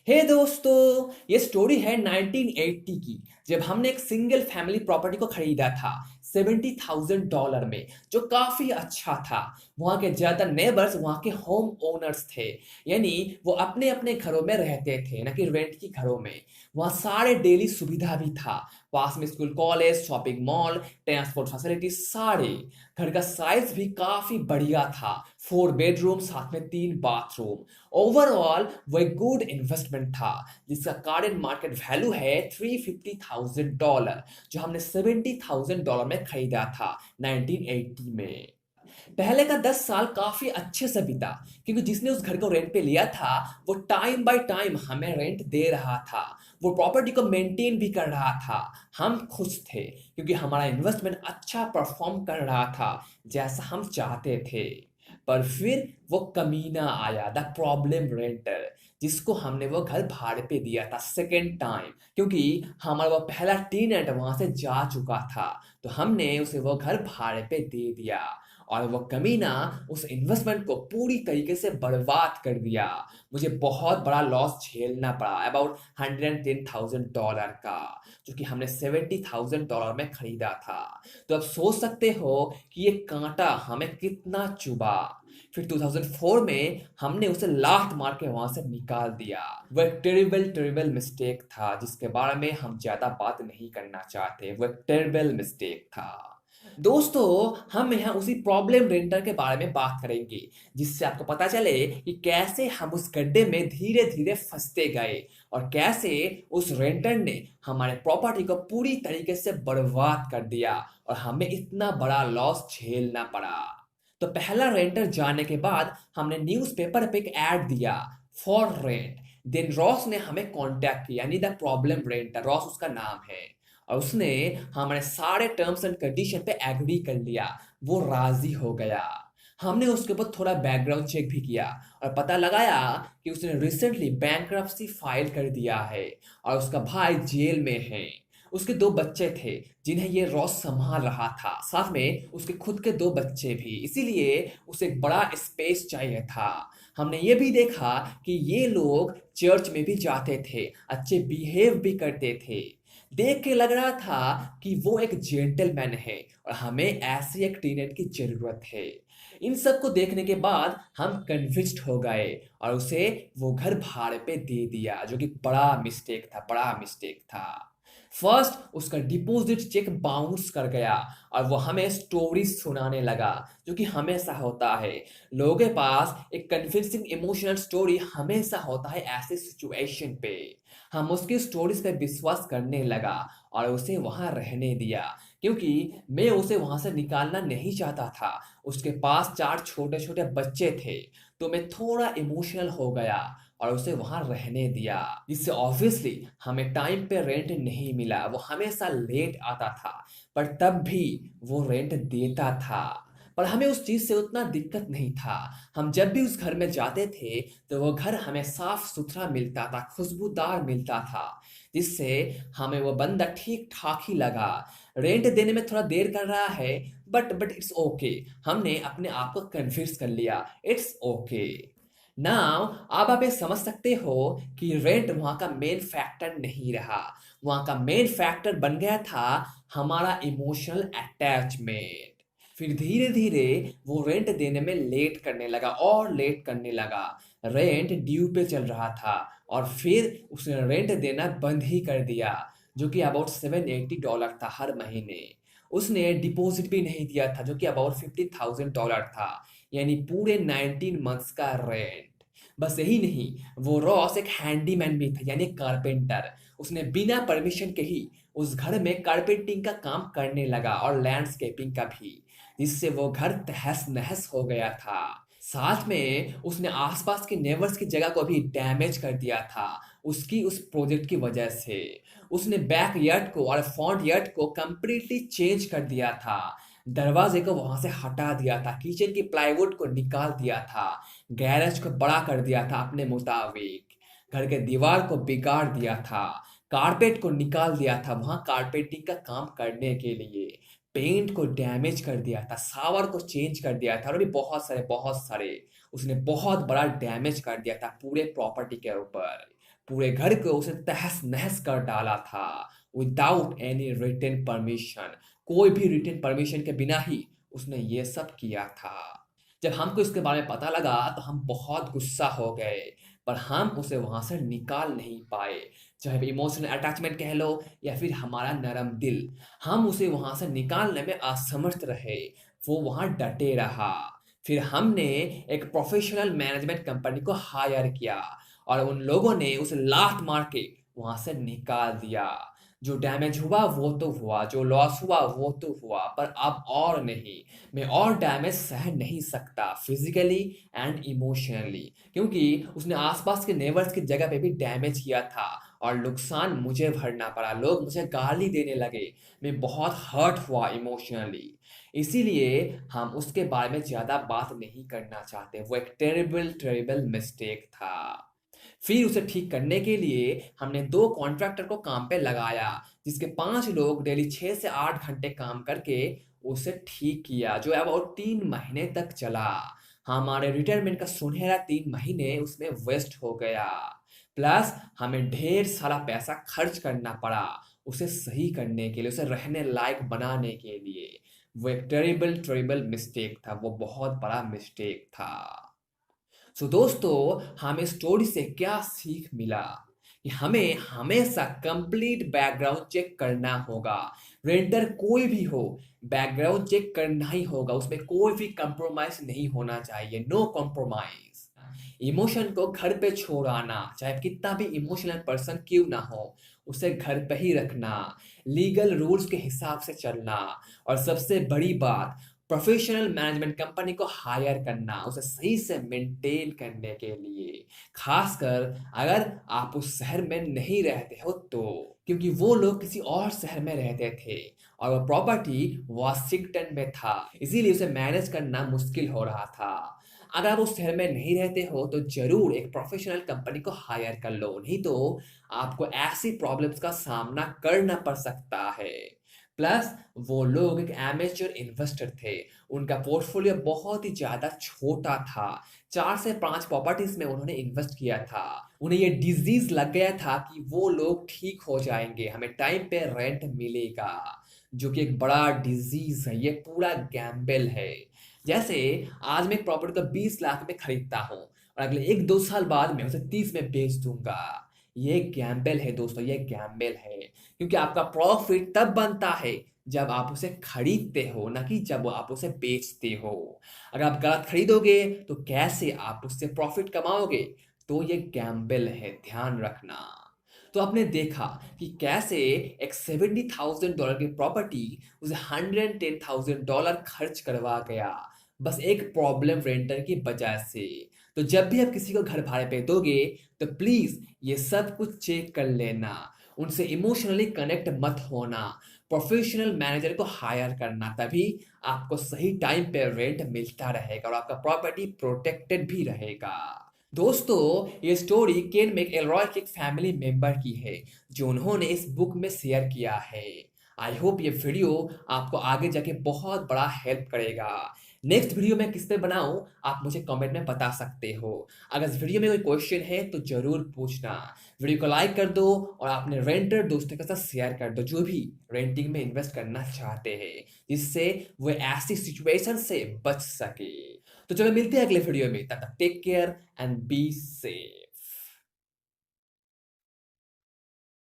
हे दोस्तों, ये स्टोरी है 1980 की। जब हमने एक सिंगल फैमिली प्रॉपर्टी को खरीदा था $70,000 में, जो काफी अच्छा था। वहाँ के ज्यादातर नेबर्स वहाँ के होम ओनर्स थे, यानी वो अपने अपने घरों में रहते थे, न कि रेंट की घरों में। वहाँ सारे डेली सुविधा भी था, पास में school, college, shopping mall, transport facility सारे। घर का साइज भी काफी बढ़िया था, 4 बेडरूम साथ में 3 बाथरूम। ओवरऑल वो एक गुड इन्वेस्टमेंट था, जिसका करंट मार्केट वैल्यू है $350,000, जो हमने $70,000 में खरीदा था 1980 में। पहले का 10 साल काफी अच्छे से बीता, क्योंकि जिसने उस घर को रेंट पे लिया था वो टाइम बाय टाइम हमें रेंट दे रहा था। वो प्रॉपर्टी को मेंटेन भी कर रहा था। हम खुश थे, क्योंकि हमारा इन्वेस्टमेंट अच्छा परफॉर्म कर रहा था, जैसा हम चाहते थे। पर फिर वो कमीना आया, द प्रॉब्लम रेंटर, जिसको हमने वो घर भाड़े पे दिया था सेकेंड टाइम, क्योंकि हमारा वो पहला टेनेंट वहां से जा चुका था। तो हमने उसे वो घर भाड़े पे दे दिया, और वो कमीना उस इन्वेस्टमेंट को पूरी तरीके से बर्बाद कर दिया। मुझे बहुत बड़ा लॉस झेलना पड़ा, अबाउट $110,000 का, जो कि हमने $70,000 में खरीदा था। तो अब सोच सकते हो कि ये कांटा हमें कितना चुभा। फिर 2004 में हमने उसे लात मार के वहां से निकाल दिया। वो एक टेरिबल टेरिबल मिस्टेक था, जिसके बारे में हम ज्यादा बात नहीं करना चाहते। वो एक टेरिबल मिस्टेक था। दोस्तों, हम यहाँ उसी प्रॉब्लम रेंटर के बारे में बात करेंगे, जिससे आपको पता चले कि कैसे हम उस गड्ढे में धीरे धीरे फंसते गए, और कैसे उस रेंटर ने हमारे प्रॉपर्टी को पूरी तरीके से बर्बाद कर दिया और हमें इतना बड़ा लॉस झेलना पड़ा। तो पहला रेंटर जाने के बाद हमने न्यूज़पेपर पे एक ऐड दिया, फॉर रेंट। देन रॉस ने हमें कांटेक्ट किया, यानी द प्रॉब्लम रेंटर, रॉस उसका नाम है। और उसने हमारे सारे टर्म्स एंड कंडीशन पे एग्री कर लिया, वो राजी हो गया। हमने उसके ऊपर थोड़ा बैकग्राउंड चेक भी किया, और पता लगाया कि उसने रिसेंटली बैंक्रप्सी फाइल कर दिया है, और उसका भाई जेल में है। उसके 2 बच्चे थे, जिन्हें ये रॉस संभाल रहा था, साथ में उसके खुद के 2 बच्चे भी। इसीलिए उसे एक बड़ा स्पेस चाहिए था। हमने ये भी देखा कि ये लोग चर्च में भी जाते थे, अच्छे बिहेव भी करते थे। देख के लग रहा था कि वो एक जेंटलमैन है, और हमें ऐसी एक टीनेट की जरूरत है। इन सब को देखने के बाद हम कन्विंस्ड हो गए, और उसे वो घर भाड़े पे दे दिया, जो कि बड़ा मिस्टेक था, बड़ा मिस्टेक था। फर्स्ट उसका डिपॉजिट चेक बाउंस कर गया, और वो हमें स्टोरी सुनाने लगा, जो कि हमेशा होता है। लोगों के पास एक कन्विंसिंग इमोशनल स्टोरी हमेशा होता है ऐसे सिचुएशन पे। हम उसकी स्टोरीज पे विश्वास करने लगा, और उसे वहां रहने दिया, क्योंकि मैं उसे वहां से निकालना नहीं चाहता था। उसके पास 4 छोटे छोटे बच्चे थे, तो मैं थोड़ा इमोशनल हो गया और उसे वहां रहने दिया, जिससे ऑब्वियसली हमें टाइम पे रेंट नहीं मिला। वो हमेशा लेट आता था, पर तब भी वो रेंट देता था। पर हमें उस चीज से उतना दिक्कत नहीं था। हम जब भी उस घर में जाते थे, तो वो घर हमें साफ सुथरा मिलता था, खुशबूदार मिलता था, जिससे हमें वो बंदा ठीक ठाक ही लगा। रेंट देने में थोड़ा देर कर रहा है, बट इट्स ओके। हमने अपने आप को कन्विंस कर लिया, इट्स ओके। नाउ अब आप ये समझ सकते हो कि रेंट वहां का मेन फैक्टर नहीं रहा। वहां का मेन फैक्टर बन गया था हमारा इमोशनल अटैचमेंट। फिर धीरे धीरे वो रेंट देने में लेट करने लगा, और लेट करने लगा। रेंट ड्यू पे चल रहा था, और फिर उसने रेंट देना बंद ही कर दिया, जो कि अबाउट $780 था हर महीने। उसने डिपॉजिट भी नहीं दिया था, जो कि अबाउट $50,000 था, यानी पूरे 19 मंथ्स का रेंट। बस यही नहीं, वो रॉस एक हैंडीमैन भी था, यानी कारपेंटर। उसने बिना परमिशन के ही उस घर में कारपेंटिंग का काम करने लगा, और लैंडस्केपिंग का भी, जिससे वो घर तहस नहस हो गया था। साथ में उसने आसपास के नेबर्स की जगह को भी डैमेज कर दिया था, उसकी उस प्रोजेक्ट की वजह से। उसने बैकयार्ड को और फ्रंट यार्ड को कंप्लीटली चेंज कर दिया था। दरवाजे को वहां से हटा दिया था, किचन की प्लाईवुड को निकाल दिया था, गैरेज को बड़ा कर दिया था अपने मुताबिक, घर के दीवार को बिगाड़ दिया था, कारपेट को निकाल दिया था वहां कारपेटिंग का काम करने के लिए, पेंट को डैमेज कर दिया था, शावर को चेंज कर दिया था, और भी बहुत सारे उसने बहुत बड़ा डैमेज कर दिया था पूरे प्रॉपर्टी के ऊपर। पूरे घर को उसने तहस नहस कर डाला था विदाउट एनी रिटन परमिशन। कोई भी रिटन परमिशन के बिना ही उसने ये सब किया था। जब हमको इसके बारे में पता लगा तो हम बहुत गुस्सा हो गए, पर हम उसे वहां से निकाल नहीं पाए। चाहे इमोशनल अटैचमेंट कह लो या फिर हमारा नरम दिल, हम उसे वहां से निकालने में असमर्थ रहे। वो वहां डटे रहा। फिर हमने एक प्रोफेशनल मैनेजमेंट कंपनी को हायर किया और उन लोगों ने उसे लात मार के वहां से निकाल दिया। जो डैमेज हुआ वो तो हुआ, जो लॉस हुआ वो तो हुआ, पर अब और नहीं। मैं और डैमेज सह नहीं सकता फिजिकली एंड इमोशनली, क्योंकि उसने आसपास के नेबर्स की जगह पे भी डैमेज किया था और नुकसान मुझे भरना पड़ा। लोग मुझे गाली देने लगे। मैं बहुत हर्ट हुआ इमोशनली। इसीलिए हम उसके बारे में ज्यादा बात नहीं करना चाहते। वो एक टेरिबल टेरिबल मिस्टेक था। फिर उसे ठीक करने के लिए हमने 2 कॉन्ट्रैक्टर को काम पे लगाया, जिसके 5 लोग डेली 6 से 8 घंटे काम करके उसे ठीक किया, जो अब और 3 महीने तक चला। हमारे रिटायरमेंट का सुनहरा 3 महीने उसमें वेस्ट हो गया। प्लस हमें ढेर सारा पैसा खर्च करना पड़ा उसे सही करने के लिए, उसे रहने लायक बनाने के लिए। वो एक टेरिबल टेरिबल मिस्टेक था, वो बहुत बड़ा मिस्टेक था। सो दोस्तों, हमें स्टोरी से क्या सीख मिला कि हमें हमेशा कंप्लीट बैकग्राउंड चेक करना होगा। रेंटर कोई भी हो, बैकग्राउंड चेक करना ही होगा। उसमें कोई भी कंप्रोमाइज नहीं होना चाहिए। No compromise. इमोशन को घर पे छोड़ आना, चाहे कितना भी इमोशनल पर्सन क्यों ना हो, उसे घर पे ही रखना। लीगल रूल्स के हिसाब से चलना। और सबसे बड़ी बात, प्रोफेशनल मैनेजमेंट कंपनी को हायर करना उसे सही से मेंटेन करने के लिए, खासकर अगर आप उस शहर में नहीं रहते हो तो, क्योंकि वो लोग किसी और शहर में रहते थे और वो प्रॉपर्टी वाशिंगटन में था, इसीलिए उसे मैनेज करना मुश्किल हो रहा था। अगर आप उस शहर में नहीं रहते हो तो जरूर एक प्रोफेशनल कंपनी को हायर कर लो, नहीं तो आपको ऐसी प्रॉब्लम्स का सामना करना पड़ सकता है। प्लस वो लोग एक एमेच्योर इन्वेस्टर थे। उनका पोर्टफोलियो बहुत ही ज्यादा छोटा था। 4 से 5 प्रॉपर्टीज में उन्होंने इन्वेस्ट किया था। उन्हें ये डिजीज लग गया था कि वो लोग ठीक हो जाएंगे, हमें टाइम पे रेंट मिलेगा, जो कि एक बड़ा डिजीज है। ये पूरा गैम्बल है। जैसे आज मैं एक प्रॉपर्टी को 20 लाख में खरीदता हूँ और अगले 1-2 साल बाद मैं उसे 30 में बेच दूंगा। ये गैम्बल है दोस्तों, ये गैम्बल है। क्योंकि आपका प्रॉफिट तब बनता है जब आप उसे खरीदते हो, ना कि जब आप उसे बेचते हो। अगर आप गलत खरीदोगे तो कैसे आप उससे प्रॉफिट कमाओगे? तो ये गैम्बल है, ध्यान रखना। तो आपने देखा कि कैसे एक $70,000 की प्रॉपर्टी उसे $110,000 खर्च करवा गया, बस एक प्रॉब्लम रेंटर की वजह से। तो जब भी आप किसी को घर भाड़े पे दोगे तो प्लीज ये सब कुछ चेक कर लेना। उनसे इमोशनली कनेक्ट मत होना। प्रोफेशनल मैनेजर को हायर करना, तभी आपको सही टाइम पे रेंट मिलता रहेगा और आपका प्रॉपर्टी प्रोटेक्टेड भी रहेगा। दोस्तों, ये स्टोरी केन मैकएलरॉय के एक फैमिली मेंबर की है, जो उन्होंने इस बुक में शेयर किया है। आई होप ये वीडियो आपको आगे जाके बहुत बड़ा हेल्प करेगा। नेक्स्ट वीडियो मैं किस पे बनाऊं, आप मुझे कमेंट में बता सकते हो। अगर इस वीडियो में कोई क्वेश्चन है तो जरूर पूछना। वीडियो को लाइक कर दो और अपने रेंटर दोस्तों के साथ शेयर कर दो, जो भी रेंटिंग में इन्वेस्ट करना चाहते हैं, जिससे वो ऐसी सिचुएशन से बच सके। तो चलो मिलते हैं अगले वीडियो में, तब तक take care and be safe.